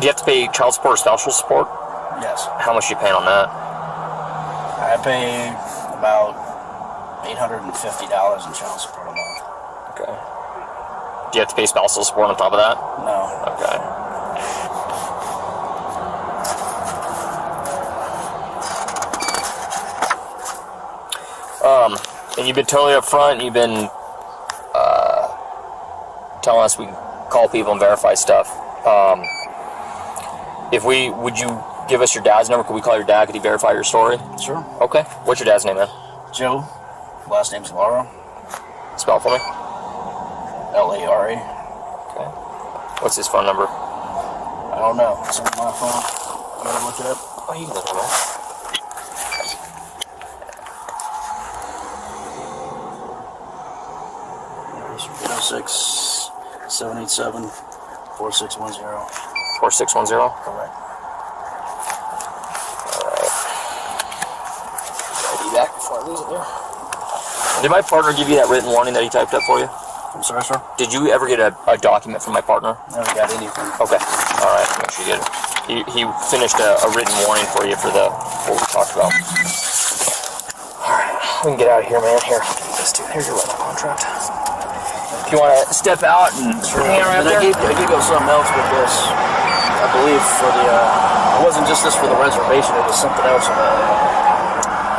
Speaker 1: you have to pay child support or spousal support?
Speaker 2: Yes.
Speaker 1: How much are you paying on that?
Speaker 2: I pay about $850 in child support a month.
Speaker 1: Okay. Do you have to pay spousal support on top of that?
Speaker 2: No.
Speaker 1: Okay. And you've been totally upfront. You've been telling us we can call people and verify stuff. Would you give us your dad's number? Could we call your dad? Could he verify your story?
Speaker 2: Sure.
Speaker 1: Okay. What's your dad's name, man?
Speaker 2: Joe. Last name's Lara.
Speaker 1: Spell it for me.
Speaker 2: Lara.
Speaker 1: Okay. What's his phone number?
Speaker 2: I don't know. It's on my phone. You gotta look it up.
Speaker 1: Oh, you can look it up.
Speaker 2: 806-787-4610.
Speaker 1: 4610?
Speaker 2: Correct.
Speaker 1: I'll be back before I lose it there. Did my partner give you that written warning that he typed up for you?
Speaker 2: I'm sorry, sir?
Speaker 1: Did you ever get a document from my partner?
Speaker 2: Never got anything.
Speaker 1: Okay. All right. Make sure you get it. He finished a written warning for you for what we talked about. All right. We can get out of here, man. Here. This too. Here's your rental contract. If you want to step out and hang around there.
Speaker 2: I did go something else with this. I believe for the, it wasn't just this for the reservation, it was something else.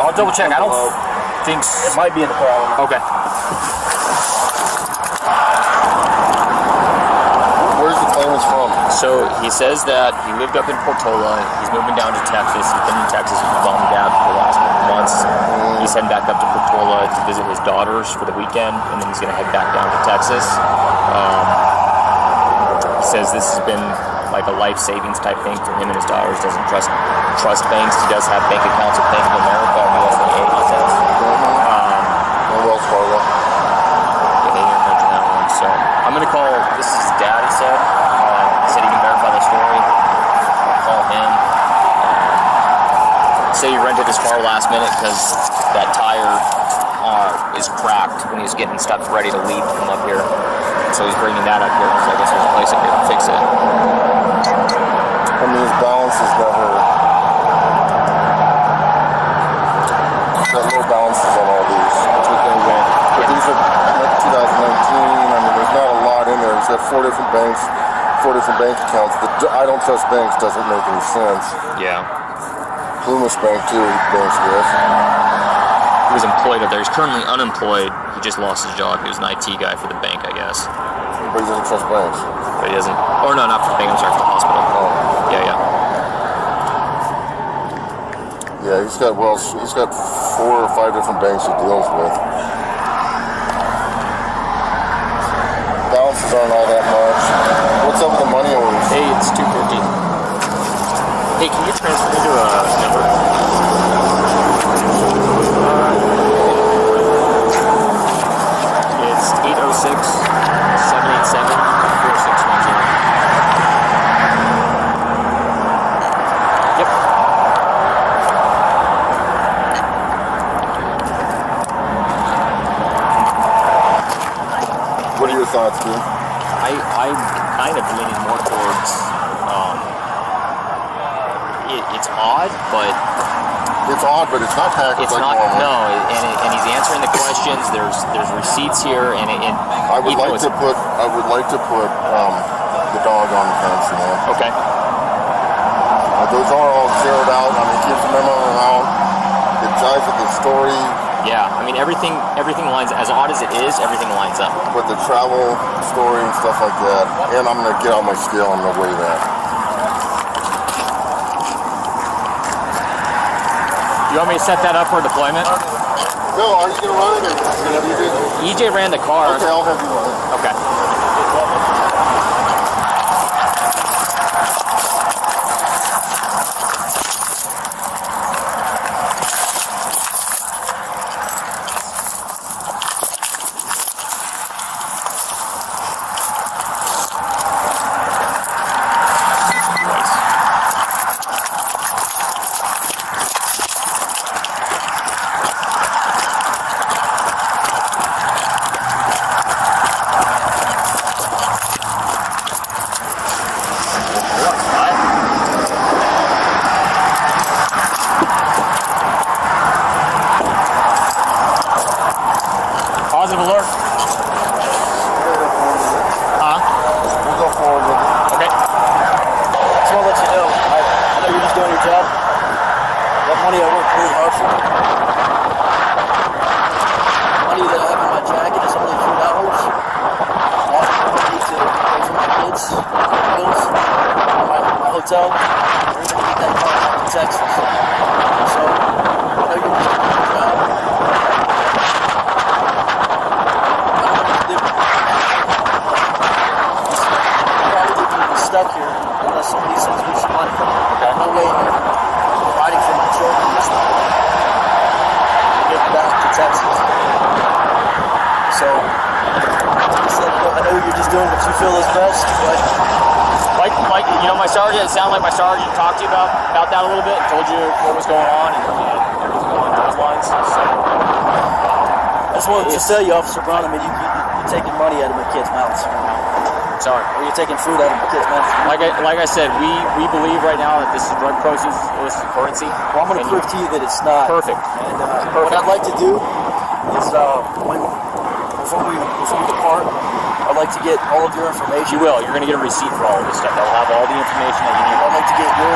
Speaker 1: I'll double check. I don't think
Speaker 2: it might be in the problem.
Speaker 1: Okay.
Speaker 4: Where's the claimants from?
Speaker 1: So he says that he lived up in Portola. He's moving down to Texas. He's been in Texas with his mom and dad for the last couple of months. He's heading back up to Portola to visit his daughters for the weekend, and then he's going to head back down to Texas. He says this has been like a life savings type thing for him and his daughters. Doesn't trust banks. He does have bank accounts with Bank of America and USA. He says.
Speaker 4: Wells Fargo.
Speaker 1: Yeah, he didn't mention that one. So I'm going to call. This is his dad. He said. He said he can verify the story. I'll call him. Say he rented his car last minute because that tire is cracked when he was getting stuff ready to leave to come up here. So he's bringing that up here because I guess there's a place up here to fix it.
Speaker 4: I mean, his balance is never. He's got low balances on all these. Which we can get. But these are like 2019. I mean, there's not a lot in there. He's got 4 different banks, 4 different bank accounts. The I don't trust banks doesn't make any sense.
Speaker 1: Yeah.
Speaker 4: Loomis Bank too, he banks with.
Speaker 1: He was employed up there. He's currently unemployed. He just lost his job. He was an IT guy for the bank, I guess.
Speaker 4: But he doesn't trust banks.
Speaker 1: But he doesn't. Or no, not for the bank. I'm sorry, for the hospital.
Speaker 4: Oh.
Speaker 1: Yeah.
Speaker 4: Yeah, he's got 4 or 5 different banks he deals with. Balances aren't all that much. What's up with the money orders?
Speaker 1: Hey, it's $250. Hey, can you transfer me to a number? It's 806-787-4610. Yep.
Speaker 4: thoughts, dude?
Speaker 1: I'm kind of leaning more towards it's odd, but
Speaker 4: It's odd, but it's not packaged
Speaker 1: it's
Speaker 4: like
Speaker 1: not.
Speaker 4: normal.
Speaker 1: No, and he's answering the questions. There's receipts here, and
Speaker 4: I would like to put the dog on the fence, you know.
Speaker 1: Okay.
Speaker 4: Those are all zeroed out. I mean, keeps the memo out. It jives with the story.
Speaker 1: Yeah, I mean everything lines, as odd as it is, everything lines up.
Speaker 4: With the travel story and stuff like that. And I'm gonna get on my scale and I'm gonna weigh that.
Speaker 1: You want me to set that up for deployment?
Speaker 4: No, are you gonna run it or gonna have you do it?
Speaker 1: EJ ran the car.
Speaker 4: Okay, I'll have you run it.
Speaker 1: Okay. Positive alert.
Speaker 2: We'll go forward with it.
Speaker 1: Okay.
Speaker 2: Just want to let you know, I know you're just doing your job. That money I worked really hard for. Money that I have in my jacket is only $3. I need to pay for my kids, bills, my hotel. We're going to get that car back to Texas. So, I know you're just doing your job. Stuck here unless somebody sends me some money. No way you're riding for my children this way. Get back to Texas. So, like I said, I know you're just doing what you feel is best, but
Speaker 1: Like you know, my sergeant. It sounded like my sergeant talked to you about that a little bit, told you what was going on, and everything along those lines. So,
Speaker 2: I just wanted to tell you, Officer Brown, I mean, you're taking money out of my kids' mouths.
Speaker 1: sorry.
Speaker 2: Or you're taking food out of my kids' mouths.
Speaker 1: Like I said, we believe right now that this is drug proceeds, illicit currency.
Speaker 2: Well, I'm going to prove to you that it's not.
Speaker 1: Perfect.
Speaker 2: And what I'd like to do is before we depart, I'd like to get all of your information.
Speaker 1: You will. You're going to get a receipt for all of this stuff. That'll have all the information that you need.
Speaker 2: I'd like to get your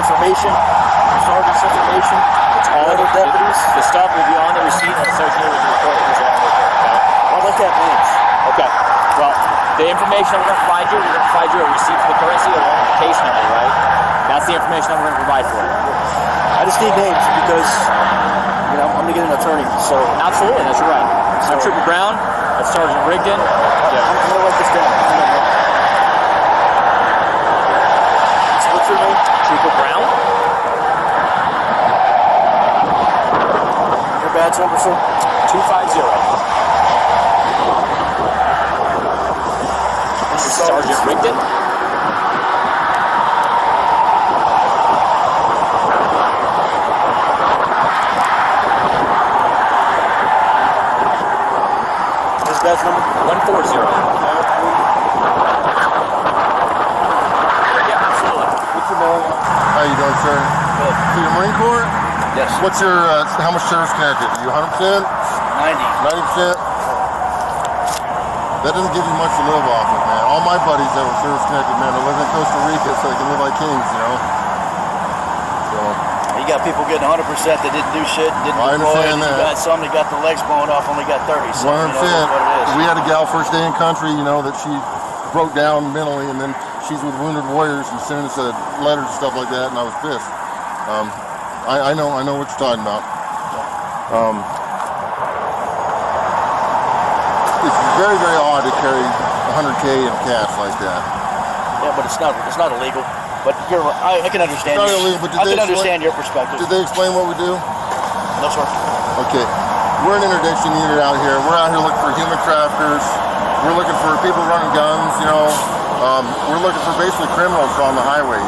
Speaker 2: information, your sergeant's information,
Speaker 1: All
Speaker 2: other deputies.
Speaker 1: The stuff will be on the receipt and associated with the report that goes along with it. Okay?
Speaker 2: I'd like to have names.
Speaker 1: Okay. Well, the information that we're going to provide you, we're going to provide you a receipt for the currency along with the case number, right? That's the information that we're going to provide for you.
Speaker 2: I just need names because, I'm going to get an attorney. So
Speaker 1: Absolutely, that's right. So Trooper Brown, that's Sergeant Rigdon.
Speaker 2: I'm going to write this down. So what's your name?
Speaker 1: Trooper Brown.
Speaker 2: Your badge number, sir?
Speaker 1: 250. This is Sergeant Rigdon.
Speaker 2: His badge number?
Speaker 1: 140. Yeah, absolutely.
Speaker 2: What's your name?
Speaker 4: How you doing, sir?
Speaker 2: Good.
Speaker 4: To your Marine Corps?
Speaker 2: Yes.
Speaker 4: What's your, how much service connected? You 100%?
Speaker 2: 90.
Speaker 4: 90%? That doesn't give you much to live off of, man. All my buddies that were service connected, man, they live in Costa Rica so they can live like kings, you know? So,
Speaker 2: You got people getting 100% that didn't do shit, didn't
Speaker 4: I
Speaker 2: deploy.
Speaker 4: understand
Speaker 2: You
Speaker 4: that.
Speaker 2: got some that got the legs blown off, only got 30. So,
Speaker 4: 100%.
Speaker 2: What it is.
Speaker 4: We had a gal first day in country, that she broke down mentally, and then she's with Wounded Warriors and sending us letters and stuff like that, and I was pissed. I know what you're talking about. It's very, very odd to carry 100K in cash like that.
Speaker 2: Yeah, but it's not illegal. But I can understand.
Speaker 4: It's not illegal, but
Speaker 2: I can understand your perspective.
Speaker 4: Did they explain what we do?
Speaker 2: No, sir.
Speaker 4: Okay, we're an interdiction unit out here. We're out here looking for human traffickers. We're looking for people running guns, we're looking for basically criminals on the highway,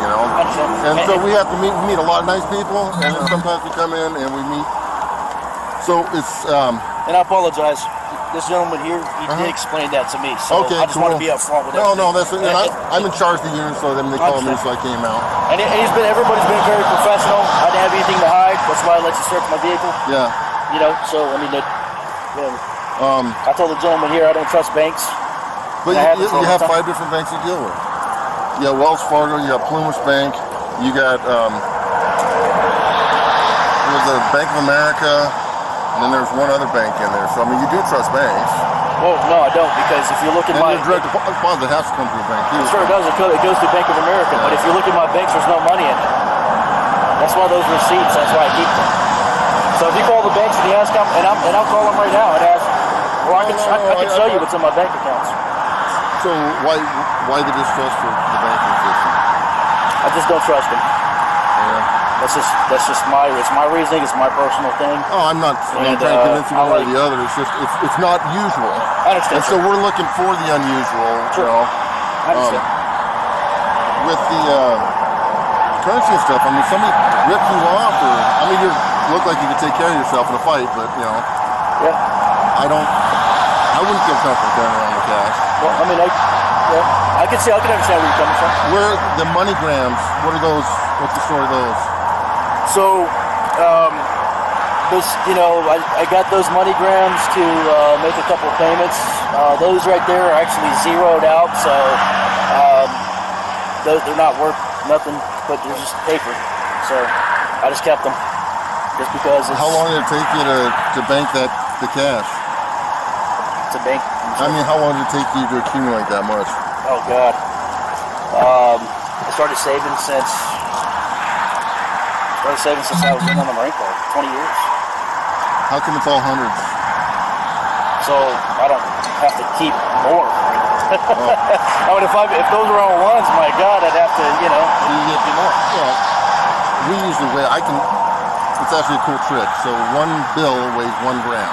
Speaker 4: And so we have to meet a lot of nice people, and then sometimes we come in and we meet. So it's,
Speaker 2: And I apologize. this gentleman here, he did explain that to me. So
Speaker 4: Okay,
Speaker 2: I just want to
Speaker 4: cool.
Speaker 2: be upfront with that.
Speaker 4: No, that's and I'm in charge of the unit, so then they call me, so I came out.
Speaker 2: And everybody's been very professional. I didn't have anything to hide. That's why I let you search my vehicle.
Speaker 4: Yeah.
Speaker 2: You know, so I mean, I told the gentleman here I don't trust banks.
Speaker 4: But you have 5 different banks you deal with. You got Wells Fargo, you got Plumas Bank, you got the Bank of America, and then there's one other bank in there. So I mean, you do trust banks.
Speaker 2: Well, no, I don't, because if you look at
Speaker 4: And
Speaker 2: my
Speaker 4: your direct deposit has to come through a bank too.
Speaker 2: sure it does. It goes to Bank of America, but if you look at my banks, there's no money in it. That's why those receipts. That's why I keep them. So if you call the banks and you ask them, and I'll call them right now and ask, well, I can show you what's in my bank accounts.
Speaker 4: So why the distrust for the banking system?
Speaker 2: I just don't trust them.
Speaker 4: Yeah.
Speaker 2: That's just my reasoning. It's my personal thing.
Speaker 4: Oh, I'm not trying to convince you one way or the other. It's just it's not usual.
Speaker 2: I understand.
Speaker 4: And so we're looking for the unusual.
Speaker 2: Sure.
Speaker 4: You know,
Speaker 2: I understand.
Speaker 4: with the currency and stuff. I mean, somebody ripped you off, or I mean, you look like you could take care of yourself in a fight, but you know,
Speaker 2: Yeah.
Speaker 4: I wouldn't feel comfortable carrying around the cash.
Speaker 2: Well, I mean, I can understand where you're coming from.
Speaker 4: Where the MoneyGrams? What are those? What's the story of those?
Speaker 2: So, I got those MoneyGrams to make a couple of payments. Those right there are actually zeroed out, so they're not worth nothing, but they're just paper. So I just kept them, just because.
Speaker 4: How long did it take you to bank the cash?
Speaker 2: To bank?
Speaker 4: I mean, how long did it take you to accumulate that much?
Speaker 2: Oh God. I started saving since I was in on the Marine Corps, 20 years.
Speaker 4: How come it's all hundreds?
Speaker 2: So I don't have to keep more. I mean, if those were all ones, my God, I'd have to,
Speaker 4: you get
Speaker 2: more.
Speaker 4: Well, we usually weigh. It's actually a cool trick. So one bill weighs 1 gram.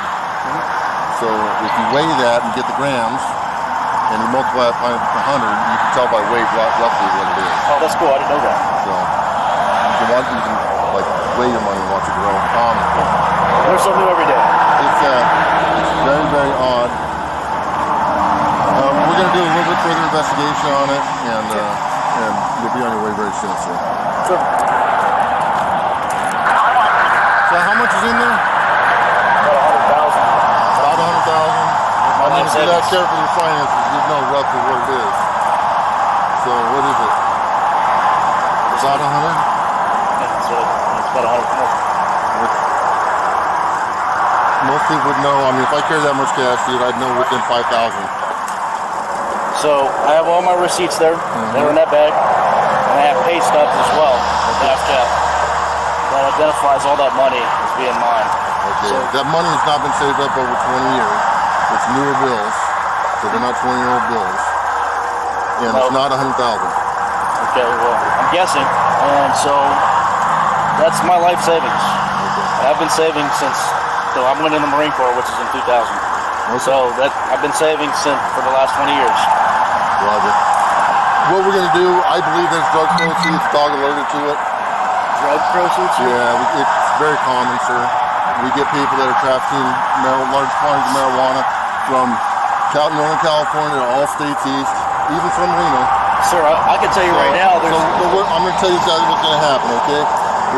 Speaker 4: So if you weigh that and get the grams, and you multiply it by 100, you can tell by weight roughly what it is.
Speaker 2: Oh, that's cool. I didn't know that.
Speaker 4: So you can like weigh your money and watch it grow.
Speaker 2: There's something new every day.
Speaker 4: It's very, very odd. We're going to do a little bit further investigation on it, and you'll be on your way very soon.
Speaker 2: Sure.
Speaker 4: So how much is in there?
Speaker 2: About 100,000.
Speaker 4: About 100,000. I mean, if you're that careful with finances, you'd know roughly what it is. So what is it? About 100?
Speaker 2: Yeah, so it's about 100,000.
Speaker 4: Most people would know. I mean, if I carry that much cash, dude, I'd know within 5,000.
Speaker 2: So I have all my receipts there. They're in that bag, and I have pay stubs as well that I've kept. That identifies all that money as being mine.
Speaker 4: Okay.
Speaker 2: So,
Speaker 4: that money has not been saved up over 20 years. It's newer bills, so they're not 20-year-old bills, and it's not 100,000.
Speaker 2: Okay, well, I'm guessing, and so that's my life savings.
Speaker 4: Okay.
Speaker 2: I've been saving since I went in the Marine Corps, which is in 2000.
Speaker 4: Okay.
Speaker 2: So I've been saving for the last 20 years.
Speaker 4: Roger. What we're going to do, I believe there's drug proceeds, dog alerted to it.
Speaker 2: Drug proceeds?
Speaker 4: Yeah, it's very common, sir. We get people that are trafficking large quantities of marijuana from Northern California to all states east, even from Reno.
Speaker 2: Sir, I can tell you right now,
Speaker 4: I'm going to tell you exactly what's going to happen, okay?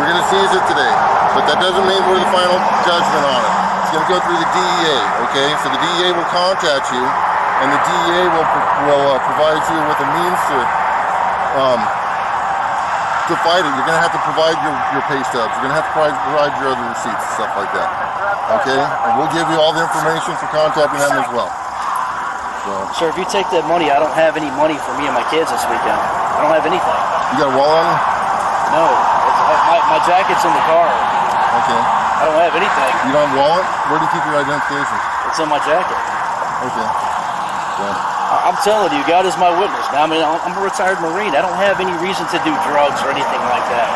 Speaker 4: We're going to seize it today, but that doesn't mean we're the final judgment on it. It's going to go through the DEA, okay? So the DEA will contact you, and the DEA will provide you with a means to fight it. You're going to have to provide your pay stubs. You're going to have to provide your other receipts and stuff like that, okay? And we'll give you all the information for contacting them as well. So,
Speaker 2: sir, if you take that money, I don't have any money for me and my kids this weekend. I don't have anything.
Speaker 4: you got a wallet on you?
Speaker 2: No. My jacket's in the car.
Speaker 4: Okay.
Speaker 2: I don't have anything.
Speaker 4: You don't have a wallet? Where do you keep your identification?
Speaker 2: It's in my jacket.
Speaker 4: Okay.
Speaker 2: I'm telling you, God is my witness. Now, I mean, I'm a retired Marine. I don't have any reason to do drugs or anything like that.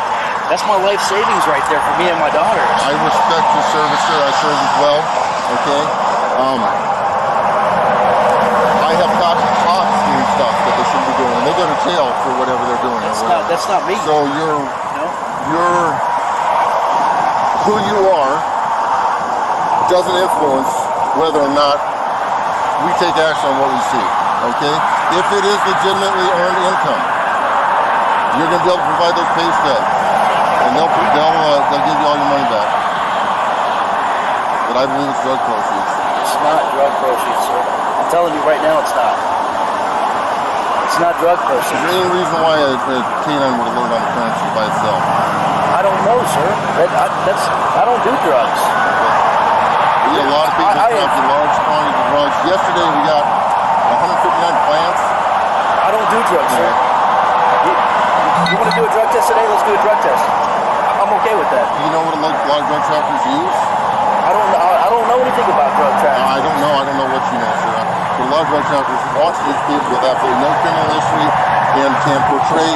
Speaker 2: That's my life savings right there for me and my daughter.
Speaker 4: I respect your service, sir. I serve as well. Okay. I have caught cops doing stuff that they shouldn't be doing, and they go to jail for whatever they're doing.
Speaker 2: That's not me.
Speaker 4: So who you are doesn't influence whether or not we take action on what we see. Okay? If it is legitimately earned income, you're going to be able to provide those pay stubs, and they'll give you all your money back. But I believe it's drug proceeds.
Speaker 2: It's not drug proceeds, sir. I'm telling you right now, it's not. It's not drug proceeds.
Speaker 4: Is there any reason why a canine would alert on the currency by itself?
Speaker 2: I don't know, sir. I don't do drugs.
Speaker 4: We get a lot of people that have large quantities of drugs. Yesterday we got 159 plants.
Speaker 2: I don't do drugs, sir. You want to do a drug test today? Let's do a drug test. I'm okay with that.
Speaker 4: Do you know what a lot of drug traffickers use?
Speaker 2: I don't know anything about drug trafficking.
Speaker 4: I don't know. I don't know what you know, sir. But a lot of drug traffickers watch these people with absolutely no criminal history and can portray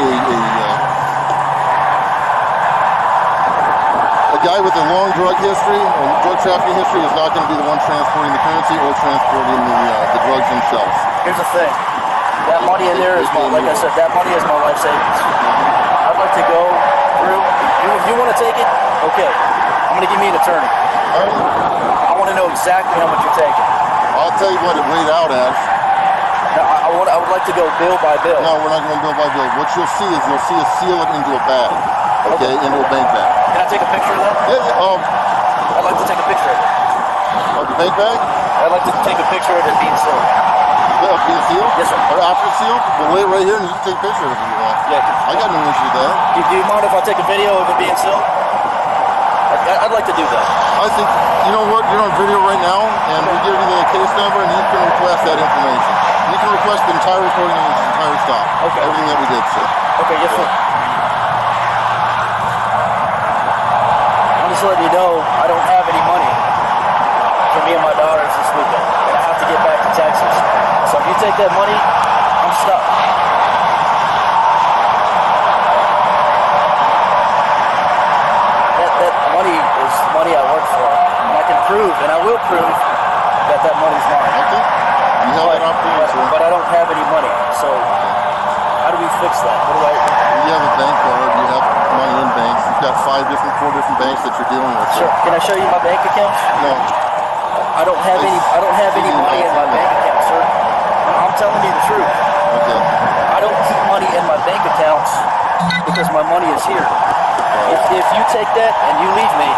Speaker 4: a guy with a long drug history and drug trafficking history is not going to be the one transporting the currency or transporting the drugs themselves.
Speaker 2: Here's the thing. That money in there is like I said, that money is my life savings. I'd like to go through. You want to take it? Okay. I'm going to give me an attorney.
Speaker 4: All right.
Speaker 2: I want to know exactly how much you're taking.
Speaker 4: I'll tell you what it weighed out as.
Speaker 2: Now, I would like to go bill by bill.
Speaker 4: No, we're not going bill by bill. What you'll see is us seal it into a bag. Okay, into a bank bag.
Speaker 2: Can I take a picture of that?
Speaker 4: Yeah,
Speaker 2: I'd like to take a picture of it.
Speaker 4: of the bank bag?
Speaker 2: I'd like to take a picture of it being sealed.
Speaker 4: Yeah, being sealed?
Speaker 2: Yes, sir.
Speaker 4: Or after it's sealed? We'll lay it right here and you can take a picture of it if you want.
Speaker 2: Yeah.
Speaker 4: I got no issue with that.
Speaker 2: Do you mind if I take a video of it being sealed? I'd like to do that.
Speaker 4: I think, you know what, you're on video right now, and we give you the case number, and you can request that information. You can request the entire recording of the entire stop.
Speaker 2: Okay.
Speaker 4: Everything that we did, sir.
Speaker 2: Okay, yes, sir. I'm just letting you know I don't have any money for me and my daughters this weekend, and I have to get back to Texas. So if you take that money, I'm stuck. That money is money I work for, and I can prove, and I will prove that money's mine.
Speaker 4: Okay. You have that opportunity, sir.
Speaker 2: But I don't have any money, so how do we fix that? What do I?
Speaker 4: You have a bank card, you have money in banks, you've got 4 different banks that you're dealing with.
Speaker 2: Sure. Can I show you my bank account?
Speaker 4: No.
Speaker 2: I don't have any money in my bank account, sir. I'm telling you the truth.
Speaker 4: Okay.
Speaker 2: I don't keep money in my bank accounts because my money is here. If you take that and you leave me,